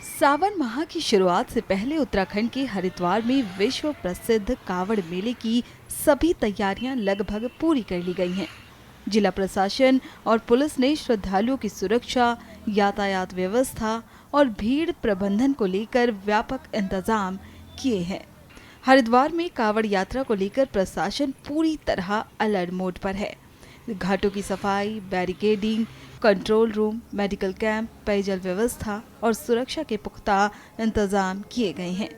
सावन माह की शुरुआत से पहले उत्तराखंड के हरिद्वार में विश्व प्रसिद्ध कावड़ मेले की सभी तैयारियां लगभग पूरी कर ली गई हैं। जिला प्रशासन और पुलिस ने श्रद्धालुओं की सुरक्षा, यातायात व्यवस्था और भीड़ प्रबंधन को लेकर व्यापक इंतजाम किए हैं। हरिद्वार में कावड़ यात्रा को लेकर प्रशासन पूरी तरह अलर्ट मोड पर है। घाटों की सफाई, barricading, control room, medical camp, पेयजल व्यवस्था और सुरक्षा के पुख्ता इंतजाम किए गए हैं।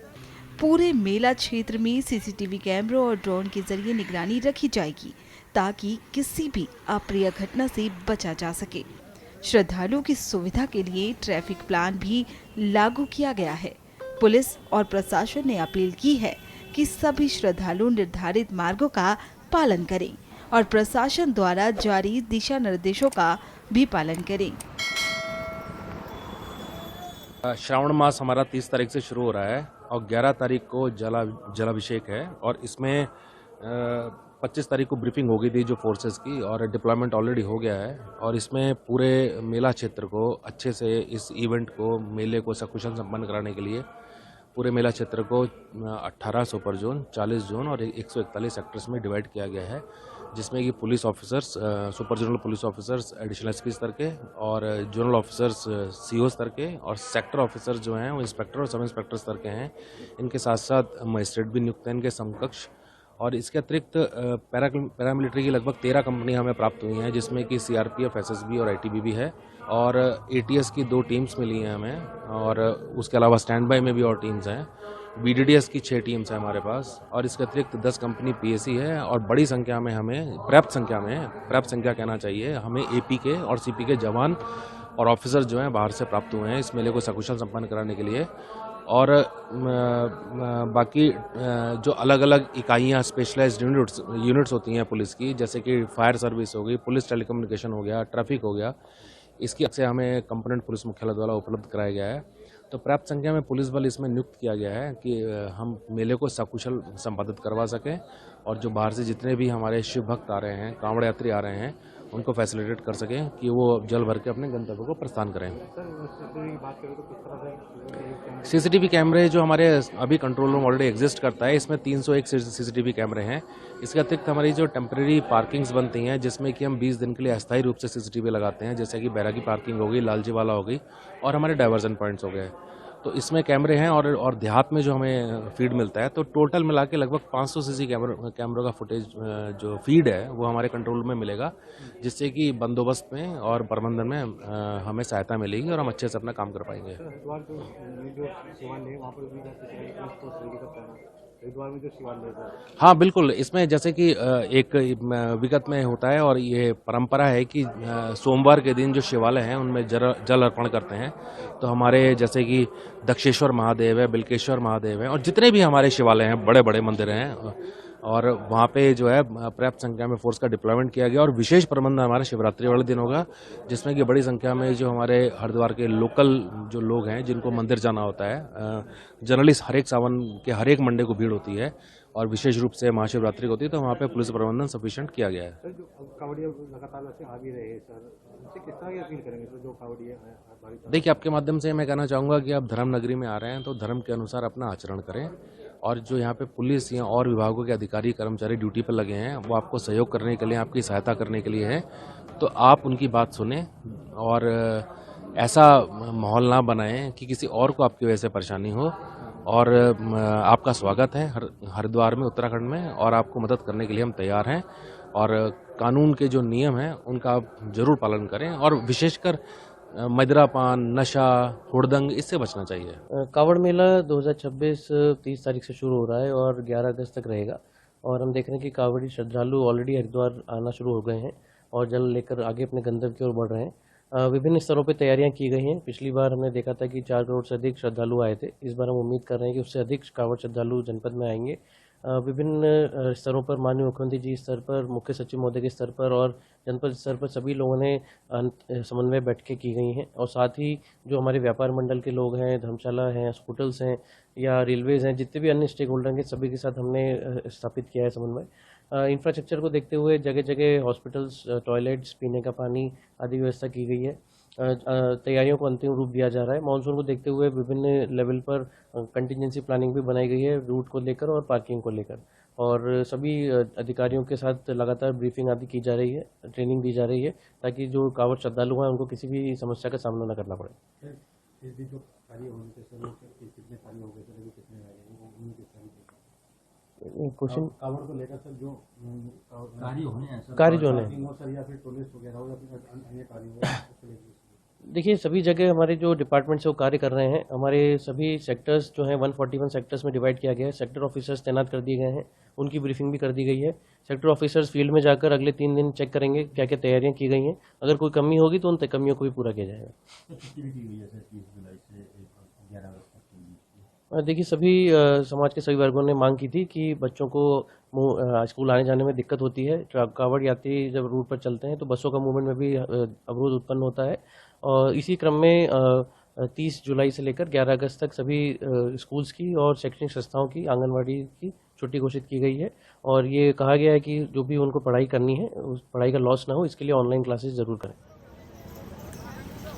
पूरे मेला क्षेत्र में सीसीटीवी कैमरों और ड्रोन के जरिए निगरानी रखी जाएगी ताकि किसी भी अप्रिय घटना से बचा जा सके। श्रद्धालुओं की सुविधा के लिए ट्रैफिक प्लान भी लागू किया गया है। पुलिस और प्रशासन ने अपील की है कि सभी श्रद्धालु निर्धारित मार्गों का पालन करें और प्रशासन द्वारा जारी दिशा निर्देशों का भी पालन करें। श्रावण मास हमारा 30 तारीख से शुरू हो रहा है और 11 तारीख को जलाभिषेक है और इसमें 25 तारीख को ब्रीफिंग हो गई थी जो फोर्सेस की और डिप्लॉयमेंट ऑलरेडी हो गया है और इसमें पूरे मेला क्षेत्र को अच्छे से इस इवेंट को, मेले को सकुशल संपन्न कराने के लिए पूरे मेला क्षेत्र को 18 सुपर जोन, 40 जोन और 141 सेक्टर्स में डिवाइड किया गया है, जिसमें कि police officers, super zonal police officers additional SP स्तर के और जोनल ऑफिसर्स सीओ स्तर के और सेक्टर ऑफिसर्स जो हैं वो इंस्पेक्टर और सब इंस्पेक्टर स्तर के हैं। इनके साथ साथ मजिस्ट्रेट भी नियुक्त हैं इनके समकक्ष। और इसके अतिरिक्त पैरामिलिट्री की लगभग 13 कंपनियां हमें प्राप्त हुई हैं, जिसमें कि सीआरपीएफ, एसएसबी और आईटीबीपी है और एटीएस की 2 टीम्स मिली हैं हमें और उसके अलावा स्टैंड बाय में भी और टीम्स हैं। बीडीडीएस की 6 टीम्स हैं हमारे पास और इसके अतिरिक्त 10 कंपनी पीएसी है और बड़ी संख्या में हमें पर्याप्त संख्या कहना चाहिए, हमें एपी के और सीपी के जवान और ऑफिसर जो हैं बाहर से प्राप्त हुए हैं इस मेले को सकुशल संपन्न कराने के लिए। और बाकी जो अलग अलग इकाइयाँ, स्पेशलाइज्ड यूनिट्स होती हैं पुलिस की, जैसे कि फायर सर्विस हो गई, पुलिस टेलीकम्युनिकेशन हो गया, ट्रैफिक हो गया, इसकी से हमें कंपोनेंट पुलिस मुख्यालय द्वारा उपलब्ध कराया गया है। तो पर्याप्त संख्या में पुलिस बल इसमें नियुक्त किया गया है कि हम मेले को सकुशल संपादित करवा सकें और जो बाहर से जितने भी हमारे शिव भक्त आ रहे हैं, कांवड़ यात्री आ रहे हैं, उनको फैसिलिटेट कर सकें कि वो जल भर के अपने गंतव्य को प्रस्थान करें। सीसीटीवी कैमरे जो हमारे अभी कंट्रोल रूम ऑलरेडी एग्जिस्ट करता है, इसमें 301 सीसीटीवी कैमरे हैं। इसके अतिरिक्त हमारी जो टेम्परेरी पार्किंग्स बनती हैं, जिसमें कि हम 20 दिन के लिए अस्थायी रूप से सीसीटीवी लगाते हैं, जैसे कि बैरागी पार्किंग हो गई, लालजी वाला हो गई और हमारे डाइवर्जन पॉइंट्स हो गए, तो इसमें कैमरे हैं और देहात में जो हमें फीड मिलता है, तो टोटल मिला के लगभग 500 सीसी कैमरों का फुटेज जो फीड है वो हमारे कंट्रोल में मिलेगा, जिससे कि बंदोबस्त में और प्रबंधन में हमें सहायता मिलेगी और हम अच्छे से अपना काम कर पाएंगे। हाँ बिल्कुल, इसमें जैसे कि एक विगत में होता है और ये परंपरा है कि सोमवार के दिन जो शिवालय हैं उनमें जल अर्पण करते हैं। तो हमारे जैसे कि दक्षेश्वर महादेव है, बिल्केश्वर महादेव है और जितने भी हमारे शिवालय हैं, बड़े बड़े मंदिर हैं, और वहाँ पे जो है पर्याप्त संख्या में फोर्स का डिप्लॉयमेंट किया गया और विशेष प्रबंध हमारा शिवरात्रि वाले दिन होगा, जिसमें कि बड़ी संख्या में जो हमारे हरिद्वार के लोकल जो लोग हैं जिनको मंदिर जाना होता है, जनरली हर एक सावन के हर एक मंडे को भीड़ होती है और विशेष रूप से महाशिवरात्रि होती है, तो वहाँ पे पुलिस प्रबंधन सफिशिएंट किया गया है। देखिए, आपके माध्यम से मैं कहना चाहूँगा कि आप धर्म नगरी में आ रहे हैं तो धर्म के अनुसार अपना आचरण करें और जो यहाँ पे पुलिस या और विभागों के अधिकारी कर्मचारी ड्यूटी पर लगे हैं वो आपको सहयोग करने के लिए, आपकी सहायता करने के लिए है, तो आप उनकी बात सुने और ऐसा माहौल ना बनाएं कि किसी और को आपकी वजह से परेशानी हो। और आपका स्वागत है हरिद्वार में, उत्तराखंड में, और आपको मदद करने के लिए हम तैयार हैं और कानून के जो नियम हैं उनका आप जरूर पालन करें और विशेषकर मदिरापान, नशा, हुड़दंग, इससे बचना चाहिए। कावड़ मेला 2026 30 तारीख से शुरू हो रहा है और 11 अगस्त तक रहेगा और हम देख रहे हैं कि कावड़ी श्रद्धालु ऑलरेडी हरिद्वार आना शुरू हो गए हैं और जल लेकर आगे अपने गंतव्य की ओर बढ़ रहे हैं। विभिन्न स्तरों पर तैयारियां की गई हैं। पिछली बार हमने देखा था कि 4 करोड़ से अधिक श्रद्धालु आए थे। इस बार हम उम्मीद कर रहे हैं कि उससे अधिक कावड़ श्रद्धालु जनपद में आएंगे। विभिन्न स्तरों पर माननीय मुख्यमंत्री जी स्तर पर, मुख्य सचिव महोदय के स्तर पर और जनपद स्तर पर सभी लोगों ने समन्वय बैठकें की गई हैं और साथ ही जो हमारे व्यापार मंडल के लोग हैं, धर्मशाला हैं, हॉस्पिटल्स हैं या रेलवेज हैं, जितने भी अन्य स्टेक होल्डर हैं, सभी के साथ हमने स्थापित किया है समन्वय। इंफ्रास्ट्रक्चर को देखते हुए जगह जगह हॉस्पिटल्स, टॉयलेट्स, पीने का पानी आदि व्यवस्था की गई है तैयारियों को अंतिम रूप दिया जा रहा है। मानसून को देखते हुए विभिन्न लेवल पर कंटिजेंसी प्लानिंग भी बनाई गई है, रूट को लेकर और पार्किंग को लेकर, और सभी अधिकारियों के साथ लगातार ब्रीफिंग आदि की जा रही है, ट्रेनिंग दी जा रही है, ताकि जो कांवड़ श्रद्धालु हैं उनको किसी भी समस्या का सामना न करना पड़े। क्वेश्चन कावड़ को लेकर सर जो कार्य होने हैं सर, कार्य जो है सर या फिर पुलिस वगैरह हो या फिर अन्य कार्य हो, उसको लेकर देखिए, सभी जगह हमारे जो डिपार्टमेंट से वो कार्य कर रहे हैं। हमारे सभी सेक्टर्स जो हैं 141 सेक्टर्स में डिवाइड किया गया है। सेक्टर ऑफिसर्स तैनात कर दिए गए हैं, उनकी ब्रीफिंग भी कर दी गई है। सेक्टर ऑफिसर्स फील्ड में जाकर अगले 3 दिन चेक करेंगे क्या क्या तैयारियां की गई हैं। अगर कोई कमी होगी तो उन कमियों को भी पूरा किया जाएगा। छुट्टी भी की गई है सर 30 जुलाई से 11 अगस्त तक के लिए। देखिए, सभी समाज के सभी वर्गों ने मांग की थी कि बच्चों को स्कूल आने जाने में दिक्कत होती है। कावड़ यात्री जब रूट पर चलते हैं तो बसों का मूवमेंट में भी अवरोध उत्पन्न होता है, और इसी क्रम में 30 जुलाई से लेकर 11 अगस्त तक सभी स्कूल्स की और शैक्षणिक संस्थाओं की, आंगनवाड़ी की छुट्टी घोषित की गई है। और ये कहा गया है कि जो भी उनको पढ़ाई करनी है उस पढ़ाई का लॉस ना हो, इसके लिए ऑनलाइन क्लासेस जरूर करें।